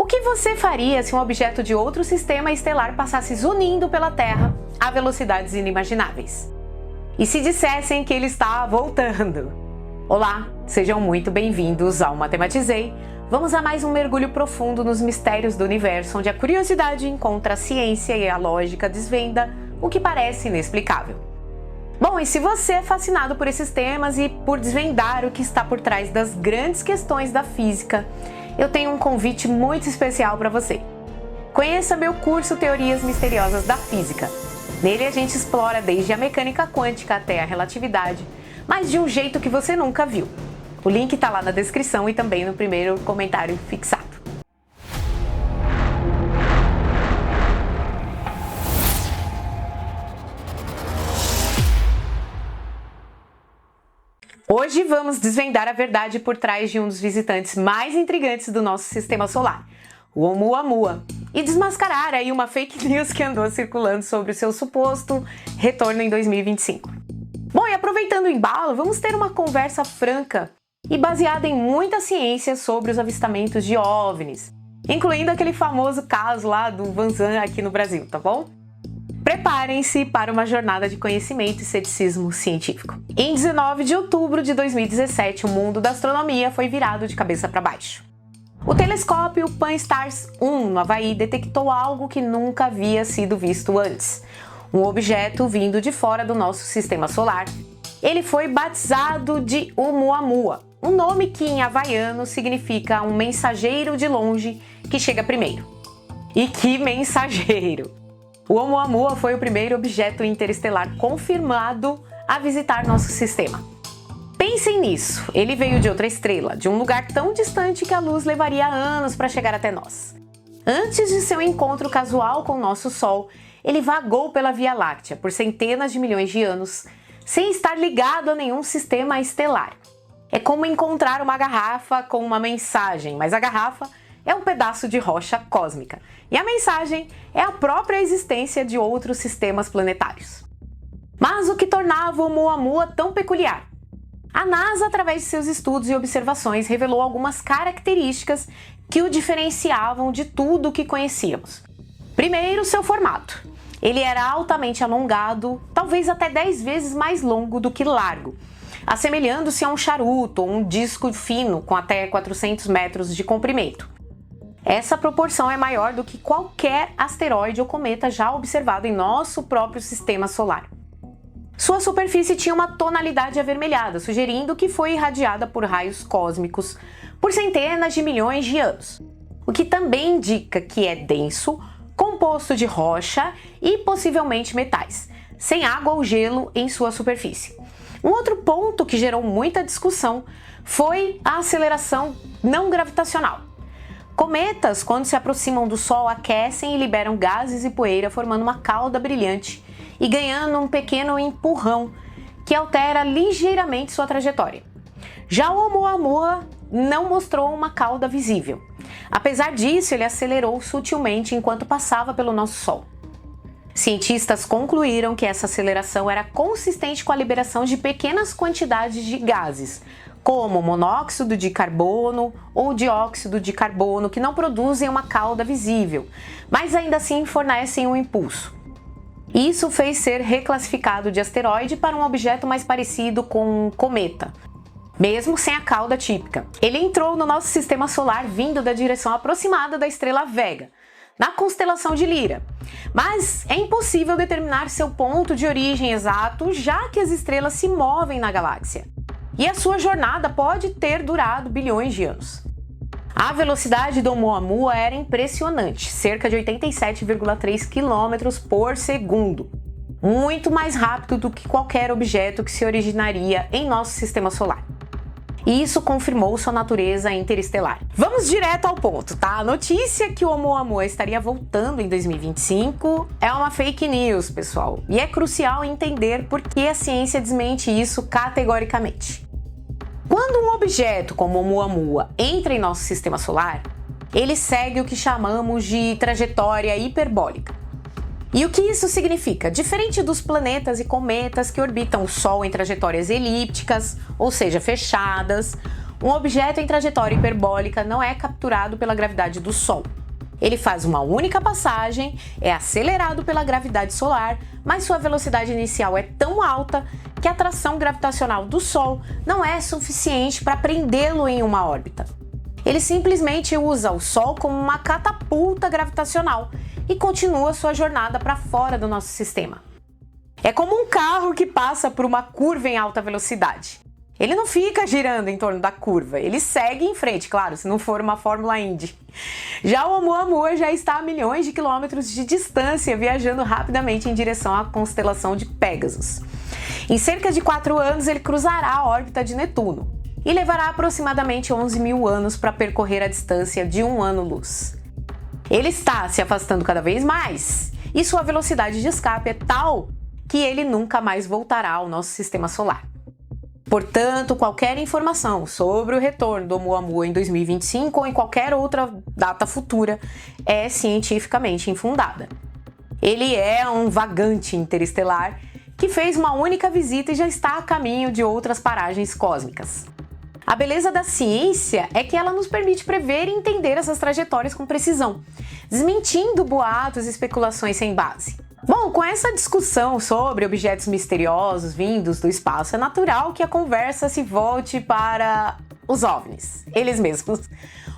O que você faria se um objeto de outro sistema estelar passasse zunindo pela Terra a velocidades inimagináveis? E se dissessem que ele está voltando? Olá, sejam muito bem-vindos ao Matematizei. Vamos a mais um mergulho profundo nos mistérios do universo, onde a curiosidade encontra a ciência e a lógica desvenda o que parece inexplicável. Bom, e se você é fascinado por esses temas e por desvendar o que está por trás das grandes questões da física, eu tenho um convite muito especial para você. Conheça meu curso Teorias Misteriosas da Física. Nele a gente explora desde a mecânica quântica até a relatividade, mas de um jeito que você nunca viu. O link está lá na descrição e também no primeiro comentário fixado. Hoje vamos desvendar a verdade por trás de um dos visitantes mais intrigantes do nosso sistema solar, o Oumuamua, e desmascarar aí uma fake news que andou circulando sobre o seu suposto retorno em 2025. Bom, e aproveitando o embalo, vamos ter uma conversa franca e baseada em muita ciência sobre os avistamentos de OVNIs, incluindo aquele famoso caso lá do Vanzan aqui no Brasil, tá bom? Preparem-se para uma jornada de conhecimento e ceticismo científico. Em 19 de outubro de 2017, o mundo da astronomia foi virado de cabeça para baixo. O telescópio Pan-STARRS-1 no Havaí detectou algo que nunca havia sido visto antes. Um objeto vindo de fora do nosso sistema solar. Ele foi batizado de Oumuamua, um nome que em havaiano significa um mensageiro de longe que chega primeiro. E que mensageiro! O Oumuamua foi o primeiro objeto interestelar confirmado a visitar nosso sistema. Pensem nisso, ele veio de outra estrela, de um lugar tão distante que a luz levaria anos para chegar até nós. Antes de seu encontro casual com o nosso Sol, ele vagou pela Via Láctea por centenas de milhões de anos, sem estar ligado a nenhum sistema estelar. É como encontrar uma garrafa com uma mensagem, mas a garrafa é um pedaço de rocha cósmica, e a mensagem é a própria existência de outros sistemas planetários. Mas o que tornava o Oumuamua tão peculiar? A NASA, através de seus estudos e observações, revelou algumas características que o diferenciavam de tudo o que conhecíamos. Primeiro, seu formato. Ele era altamente alongado, talvez até 10 vezes mais longo do que largo, assemelhando-se a um charuto ou um disco fino com até 400 metros de comprimento. Essa proporção é maior do que qualquer asteroide ou cometa já observado em nosso próprio sistema solar. Sua superfície tinha uma tonalidade avermelhada, sugerindo que foi irradiada por raios cósmicos por centenas de milhões de anos, o que também indica que é denso, composto de rocha e possivelmente metais, sem água ou gelo em sua superfície. Um outro ponto que gerou muita discussão foi a aceleração não gravitacional. Cometas, quando se aproximam do Sol, aquecem e liberam gases e poeira, formando uma cauda brilhante e ganhando um pequeno empurrão que altera ligeiramente sua trajetória. Já o Oumuamua não mostrou uma cauda visível. Apesar disso, ele acelerou sutilmente enquanto passava pelo nosso Sol. Cientistas concluíram que essa aceleração era consistente com a liberação de pequenas quantidades de gases, como monóxido de carbono ou dióxido de carbono, que não produzem uma cauda visível, mas ainda assim fornecem um impulso. Isso fez ser reclassificado de asteroide para um objeto mais parecido com um cometa, mesmo sem a cauda típica. Ele entrou no nosso sistema solar vindo da direção aproximada da estrela Vega, na constelação de Lira. Mas é impossível determinar seu ponto de origem exato, já que as estrelas se movem na galáxia. E a sua jornada pode ter durado bilhões de anos. A velocidade do Oumuamua era impressionante, cerca de 87,3 km por segundo. Muito mais rápido do que qualquer objeto que se originaria em nosso sistema solar. E isso confirmou sua natureza interestelar. Vamos direto ao ponto, tá? A notícia que o Oumuamua estaria voltando em 2025 é uma fake news, pessoal. E é crucial entender por que a ciência desmente isso categoricamente. Quando um objeto como o Oumuamua entra em nosso sistema solar, ele segue o que chamamos de trajetória hiperbólica. E o que isso significa? Diferente dos planetas e cometas que orbitam o Sol em trajetórias elípticas, ou seja, fechadas, Um objeto em trajetória hiperbólica não é capturado pela gravidade do Sol. Ele faz uma única passagem, é acelerado pela gravidade solar, mas sua velocidade inicial é tão alta que a atração gravitacional do Sol não é suficiente para prendê-lo em uma órbita. Ele simplesmente usa o Sol como uma catapulta gravitacional e continua sua jornada para fora do nosso sistema. É como um carro que passa por uma curva em alta velocidade. Ele não fica girando em torno da curva, ele segue em frente, claro, se não for uma Fórmula Indy. Já o Oumuamua já está a milhões de quilômetros de distância, viajando rapidamente em direção à constelação de Pégasus. Em cerca de 4 anos, ele cruzará a órbita de Netuno e levará aproximadamente 11 mil anos para percorrer a distância de um ano-luz. Ele está se afastando cada vez mais e sua velocidade de escape é tal que ele nunca mais voltará ao nosso sistema solar. Portanto, qualquer informação sobre o retorno do Oumuamua em 2025 ou em qualquer outra data futura é cientificamente infundada. Ele é um vagante interestelar que fez uma única visita e já está a caminho de outras paragens cósmicas. A beleza da ciência é que ela nos permite prever e entender essas trajetórias com precisão, desmentindo boatos e especulações sem base. Bom, com essa discussão sobre objetos misteriosos vindos do espaço, é natural que a conversa se volte para os OVNIs, eles mesmos,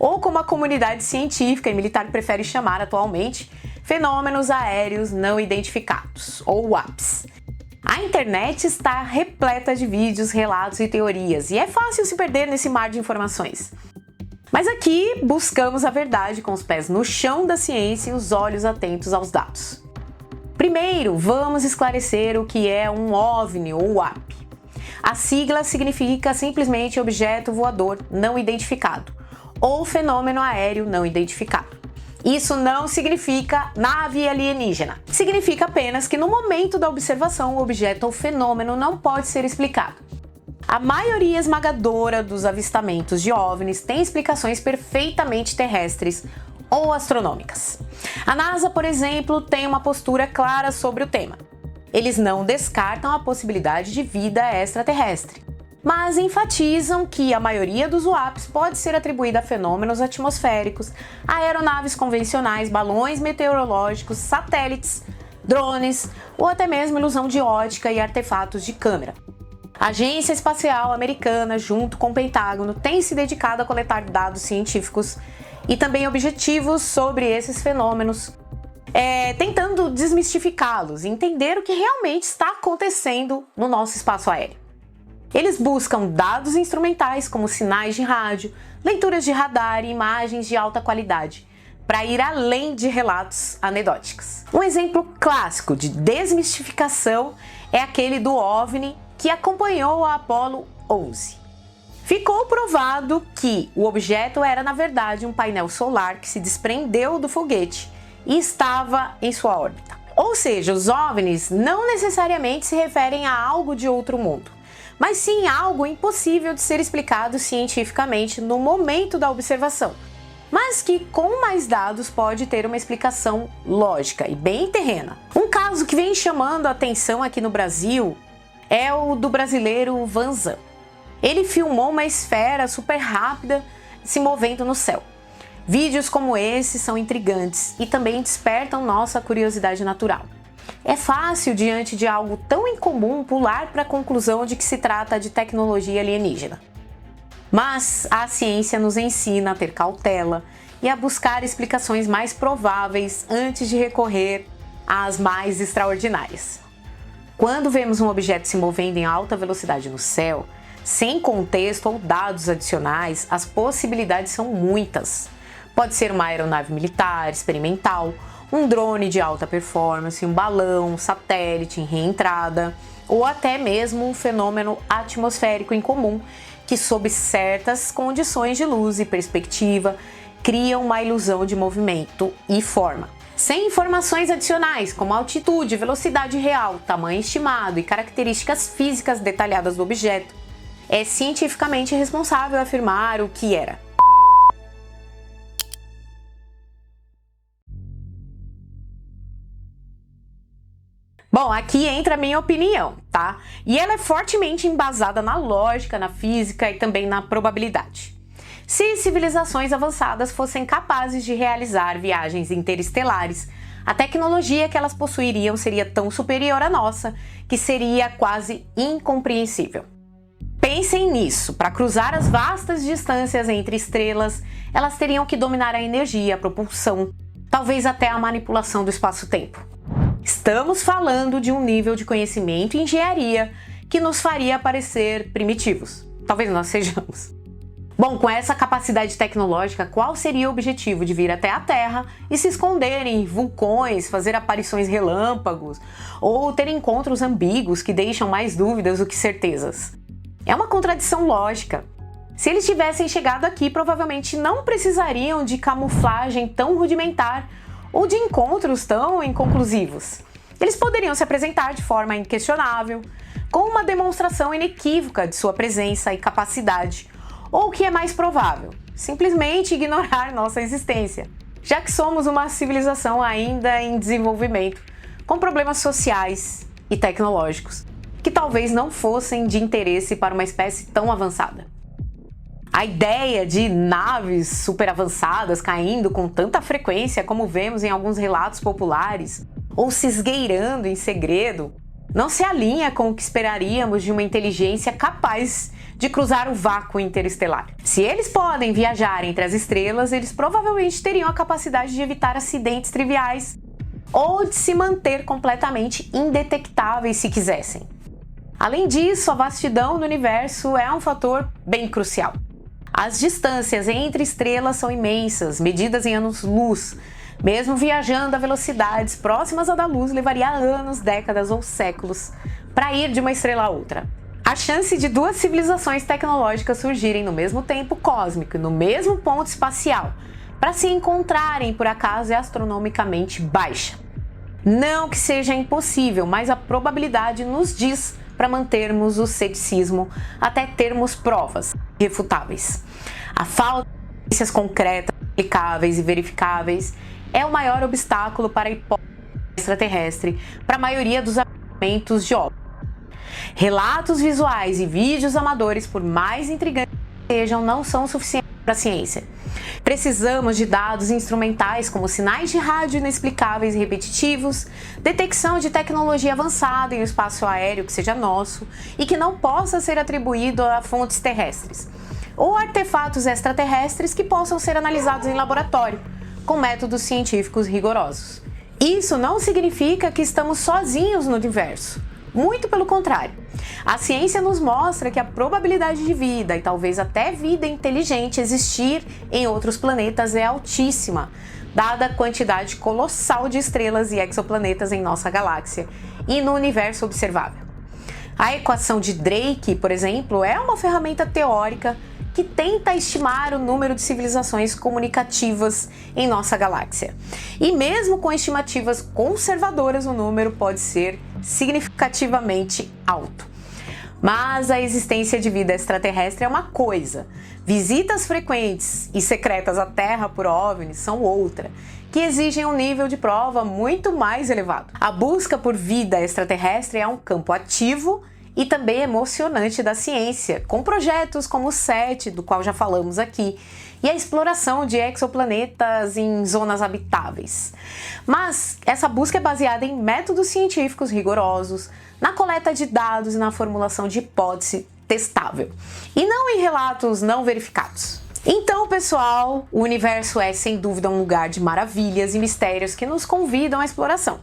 ou como a comunidade científica e militar prefere chamar atualmente, fenômenos aéreos não identificados, ou UAPs. A internet está repleta de vídeos, relatos e teorias, e é fácil se perder nesse mar de informações. Mas aqui buscamos a verdade com os pés no chão da ciência e os olhos atentos aos dados. Primeiro, vamos esclarecer o que é um OVNI ou UAP. A sigla significa simplesmente objeto voador não identificado ou fenômeno aéreo não identificado. Isso não significa nave alienígena. Significa apenas que no momento da observação o objeto ou fenômeno não pode ser explicado. A maioria esmagadora dos avistamentos de OVNIs tem explicações perfeitamente terrestres ou astronômicas. A NASA, por exemplo, tem uma postura clara sobre o tema. Eles não descartam a possibilidade de vida extraterrestre, mas enfatizam que a maioria dos UAPs pode ser atribuída a fenômenos atmosféricos, aeronaves convencionais, balões meteorológicos, satélites, drones ou até mesmo ilusão de ótica e artefatos de câmera. A Agência Espacial Americana, junto com o Pentágono, tem se dedicado a coletar dados científicos e também objetivos sobre esses fenômenos, tentando desmistificá-los e entender o que realmente está acontecendo no nosso espaço aéreo. Eles buscam dados instrumentais como sinais de rádio, leituras de radar e imagens de alta qualidade, para ir além de relatos anedóticos. Um exemplo clássico de desmistificação é aquele do OVNI que acompanhou a Apollo 11. Ficou provado que o objeto era, na verdade, um painel solar que se desprendeu do foguete e estava em sua órbita. Ou seja, os OVNIs não necessariamente se referem a algo de outro mundo, mas sim algo impossível de ser explicado cientificamente no momento da observação, mas que com mais dados pode ter uma explicação lógica e bem terrena. Um caso que vem chamando a atenção aqui no Brasil é o do brasileiro Vanzan. Ele filmou uma esfera super rápida se movendo no céu. Vídeos como esse são intrigantes e também despertam nossa curiosidade natural. É fácil, diante de algo tão incomum, pular para a conclusão de que se trata de tecnologia alienígena. Mas a ciência nos ensina a ter cautela e a buscar explicações mais prováveis antes de recorrer às mais extraordinárias. Quando vemos um objeto se movendo em alta velocidade no céu, sem contexto ou dados adicionais, as possibilidades são muitas. Pode ser uma aeronave militar, experimental, um drone de alta performance, um balão, um satélite em reentrada, ou até mesmo um fenômeno atmosférico incomum que, sob certas condições de luz e perspectiva, cria uma ilusão de movimento e forma. Sem informações adicionais, como altitude, velocidade real, tamanho estimado e características físicas detalhadas do objeto, é cientificamente irresponsável afirmar o que era. Bom, aqui entra a minha opinião, tá? E ela é fortemente embasada na lógica, na física e também na probabilidade. Se civilizações avançadas fossem capazes de realizar viagens interestelares, a tecnologia que elas possuiriam seria tão superior à nossa que seria quase incompreensível. Pensem nisso, para cruzar as vastas distâncias entre estrelas, elas teriam que dominar a energia, a propulsão, talvez até a manipulação do espaço-tempo. Estamos falando de um nível de conhecimento e engenharia que nos faria parecer primitivos. Talvez nós sejamos. Bom, com essa capacidade tecnológica, qual seria o objetivo de vir até a Terra e se esconder em vulcões, fazer aparições relâmpagos ou ter encontros ambíguos que deixam mais dúvidas do que certezas? É uma contradição lógica. Se eles tivessem chegado aqui, provavelmente não precisariam de camuflagem tão rudimentar ou de encontros tão inconclusivos. Eles poderiam se apresentar de forma inquestionável, com uma demonstração inequívoca de sua presença e capacidade, ou o que é mais provável, simplesmente ignorar nossa existência, já que somos uma civilização ainda em desenvolvimento, com problemas sociais e tecnológicos, que talvez não fossem de interesse para uma espécie tão avançada. A ideia de naves super avançadas caindo com tanta frequência como vemos em alguns relatos populares, ou se esgueirando em segredo, não se alinha com o que esperaríamos de uma inteligência capaz de cruzar o vácuo interestelar. Se eles podem viajar entre as estrelas, eles provavelmente teriam a capacidade de evitar acidentes triviais ou de se manter completamente indetectáveis se quisessem. Além disso, a vastidão do universo é um fator bem crucial. As distâncias entre estrelas são imensas, medidas em anos-luz. Mesmo viajando a velocidades próximas à da luz, levaria anos, décadas ou séculos para ir de uma estrela a outra. A chance de duas civilizações tecnológicas surgirem no mesmo tempo cósmico e no mesmo ponto espacial para se encontrarem por acaso é astronomicamente baixa. Não que seja impossível, mas a probabilidade nos diz para mantermos o ceticismo até termos provas irrefutáveis. A falta de evidências concretas, aplicáveis e verificáveis é o maior obstáculo para a hipótese extraterrestre para a maioria dos avistamentos de OVNIs. Relatos visuais e vídeos amadores, por mais intrigantes que sejam, não são suficientes para a ciência. Precisamos de dados instrumentais como sinais de rádio inexplicáveis e repetitivos, detecção de tecnologia avançada em um espaço aéreo que seja nosso e que não possa ser atribuído a fontes terrestres, ou artefatos extraterrestres que possam ser analisados em laboratório, com métodos científicos rigorosos. Isso não significa que estamos sozinhos no universo. Muito pelo contrário. A ciência nos mostra que a probabilidade de vida e talvez até vida inteligente existir em outros planetas é altíssima, dada a quantidade colossal de estrelas e exoplanetas em nossa galáxia e no universo observável. A equação de Drake, por exemplo, é uma ferramenta teórica que tenta estimar o número de civilizações comunicativas em nossa galáxia. E mesmo com estimativas conservadoras, o número pode ser significativamente alto. Mas a existência de vida extraterrestre é uma coisa, visitas frequentes e secretas à Terra por OVNIs são outra, que exigem um nível de prova muito mais elevado. A busca por vida extraterrestre é um campo ativo e também emocionante da ciência, com projetos como o SET, do qual já falamos aqui, e a exploração de exoplanetas em zonas habitáveis. Mas essa busca é baseada em métodos científicos rigorosos, na coleta de dados e na formulação de hipótese testável, e não em relatos não verificados. Então, pessoal, o universo é sem dúvida um lugar de maravilhas e mistérios que nos convidam à exploração.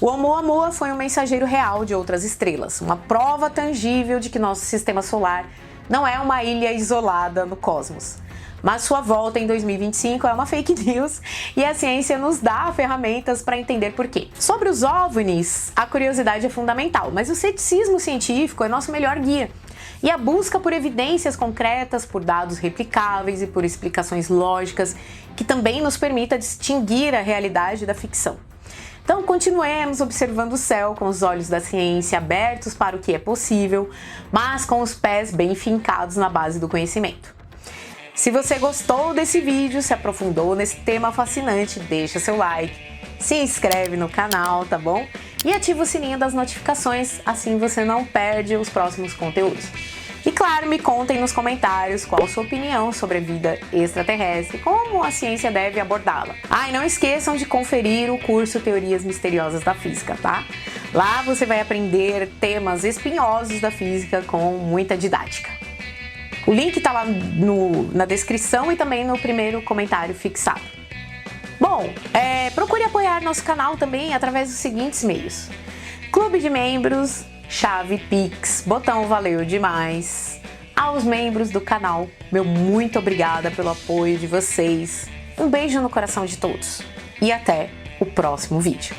O Oumuamua foi um mensageiro real de outras estrelas, uma prova tangível de que nosso sistema solar não é uma ilha isolada no cosmos. Mas sua volta em 2025 é uma fake news e a ciência nos dá ferramentas para entender por quê. Sobre os OVNIs, a curiosidade é fundamental, mas o ceticismo científico é nosso melhor guia. E a busca por evidências concretas, por dados replicáveis e por explicações lógicas que também nos permita distinguir a realidade da ficção. Então, continuemos observando o céu com os olhos da ciência abertos para o que é possível, mas com os pés bem fincados na base do conhecimento. Se você gostou desse vídeo, se aprofundou nesse tema fascinante, deixa seu like, se inscreve no canal, tá bom? E ativa o sininho das notificações, assim você não perde os próximos conteúdos. E claro, me contem nos comentários qual a sua opinião sobre a vida extraterrestre e como a ciência deve abordá-la. Ah, e não esqueçam de conferir o curso Teorias Misteriosas da Física, tá? Lá você vai aprender temas espinhosos da física com muita didática. O link tá lá na descrição e também no primeiro comentário fixado. Bom, procure apoiar nosso canal também através dos seguintes meios: Clube de Membros, chave Pix, botão valeu demais. Aos membros do canal, meu muito obrigada pelo apoio de vocês. Um beijo no coração de todos e até o próximo vídeo.